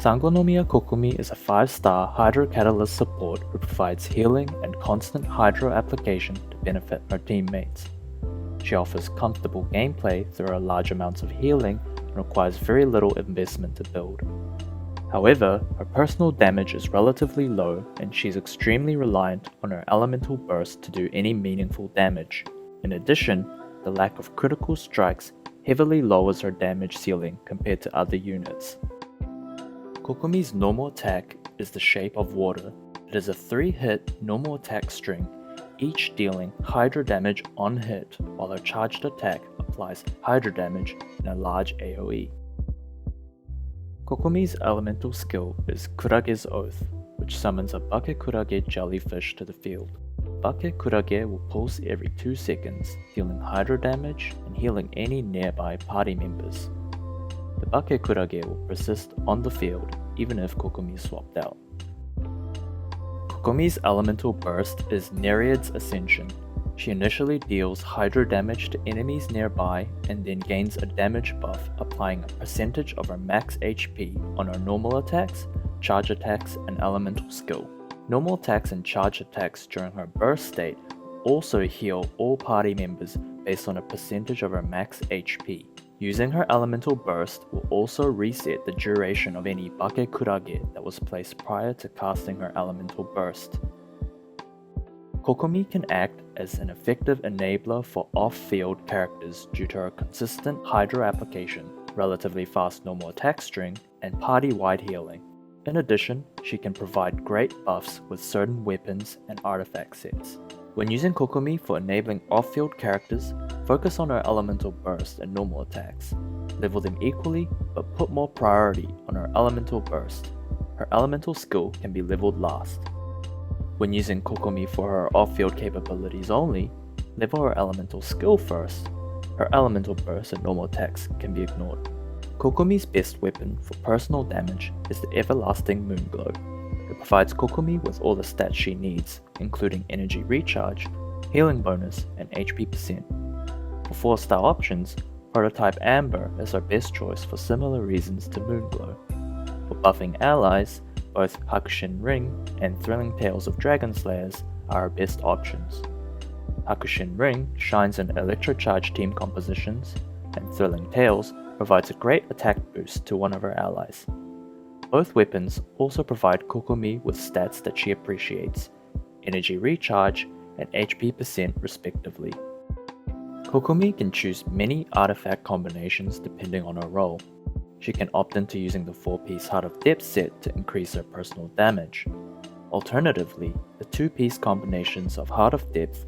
Sangonomiya Kokumi is a 5-star Hydro Catalyst support who provides healing and constant Hydro application to benefit her teammates. She offers comfortable gameplay through her large amounts of healing and requires very little investment to build. However, her personal damage is relatively low and she's extremely reliant on her elemental burst to do any meaningful damage. In addition, the lack of critical strikes heavily lowers her damage ceiling compared to other units. Kokumi's normal attack is the shape of water. It is a 3-hit normal attack string, each dealing Hydro damage on hit, while her charged attack applies Hydro damage in a large AoE. Kokumi's elemental skill is Kurage's Oath, which summons a Bakekurage jellyfish to the field. Bakekurage will pulse every 2 seconds, dealing Hydro damage and healing any nearby party members. The Bakekurage will persist on the field even if Kokumi is swapped out. Kokumi's elemental burst is Nereid's Ascension. She initially deals Hydro damage to enemies nearby and then gains a damage buff, applying a percentage of her max HP on her normal attacks, charge attacks, and elemental skill. Normal attacks and charge attacks during her burst state also heal all party members based on a percentage of her max HP. Using her elemental burst will also reset the duration of any Bakekurage that was placed prior to casting her elemental burst. Kokumi can act as an effective enabler for off-field characters due to her consistent Hydro application, relatively fast normal attack string, and party-wide healing. In addition, she can provide great buffs with certain weapons and artifact sets. When using Kokumi for enabling off-field characters, focus on her elemental burst and normal attacks. Level them equally, but put more priority on her elemental burst. Her elemental skill can be leveled last. When using Kokumi for her off-field capabilities only, level her elemental skill first. Her elemental burst and normal attacks can be ignored. Kokumi's best weapon for personal damage is the Everlasting Moonglow. It provides Kokumi with all the stats she needs, including energy recharge, healing bonus, and HP percent. For 4-star options, Prototype Amber is her best choice for similar reasons to Moonglow. For buffing allies, both Hakushin Ring and Thrilling Tales of Dragon Slayers are our best options. Hakushin Ring shines in electrocharged team compositions, and Thrilling Tales provides a great attack boost to one of her allies. Both weapons also provide Kokumi with stats that she appreciates, energy recharge and HP percent respectively. Kokumi can choose many artifact combinations depending on her role. She can opt into using the 4-piece Heart of Depth set to increase her personal damage. Alternatively, the 2-piece combinations of Heart of Depth,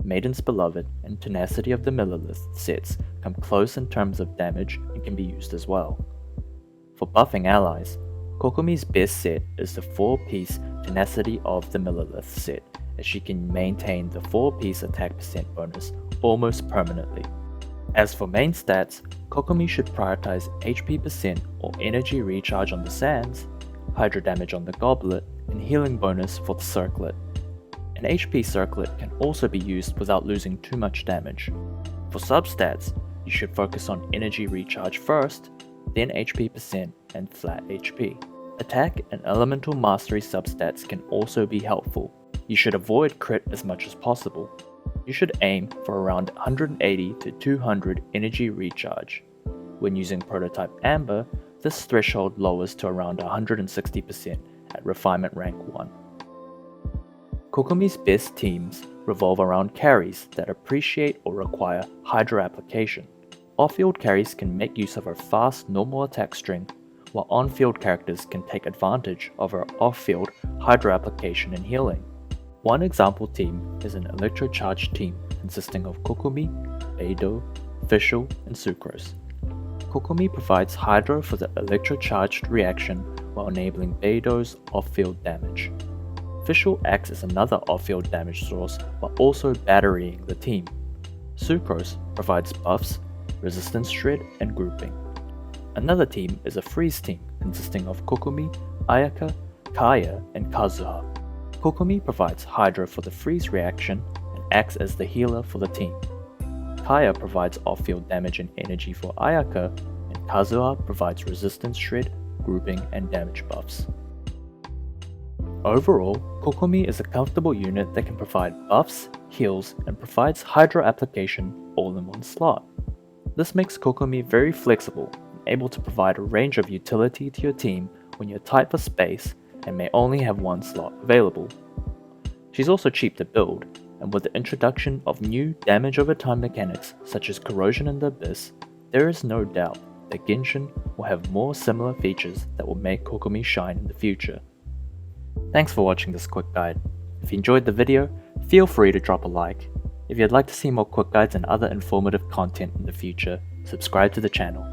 Maiden's Beloved, and Tenacity of the Millilith sets come close in terms of damage and can be used as well. For buffing allies, Kokumi's best set is the 4-piece Tenacity of the Millilith set, as she can maintain the 4-piece attack percent bonus almost permanently. As for main stats, Kokumi should prioritize HP percent or energy recharge on the sands, Hydro damage on the goblet, and healing bonus for the circlet. An HP circlet can also be used without losing too much damage. For substats, you should focus on energy recharge first, then HP percent and flat HP. Attack and elemental mastery substats can also be helpful. You should avoid crit as much as possible. You should aim for around 180 to 200 energy recharge. When using Prototype Amber, this threshold lowers to around 160% at Refinement Rank 1. Kokumi's best teams revolve around carries that appreciate or require Hydro application. Off-field carries can make use of her fast normal attack string, while on-field characters can take advantage of her off-field Hydro application and healing. One example team is an electrocharged team consisting of Kokumi, Beidou, Fischl, and Sucrose. Kokumi provides Hydro for the electrocharged reaction while enabling Beidou's off-field damage. Fischl acts as another off-field damage source while also batterying the team. Sucrose provides buffs, resistance shred, and grouping. Another team is a freeze team consisting of Kokumi, Ayaka, Kaya, and Kazuha. Kokumi provides Hydro for the freeze reaction and acts as the healer for the team. Kaya provides off-field damage and energy for Ayaka, and Kazuha provides resistance shred, grouping, and damage buffs. Overall, Kokomi is a comfortable unit that can provide buffs, heals, and provides Hydra application all in one slot. This makes Kokomi very flexible and able to provide a range of utility to your team when you're tight for space and may only have one slot available. She's also cheap to build, and with the introduction of new damage over time mechanics such as Corrosion in the Abyss, there is no doubt that Genshin will have more similar features that will make Kokomi shine in the future. Thanks for watching this quick guide. If you enjoyed the video, feel free to drop a like. If you'd like to see more quick guides and other informative content in the future, subscribe to the channel.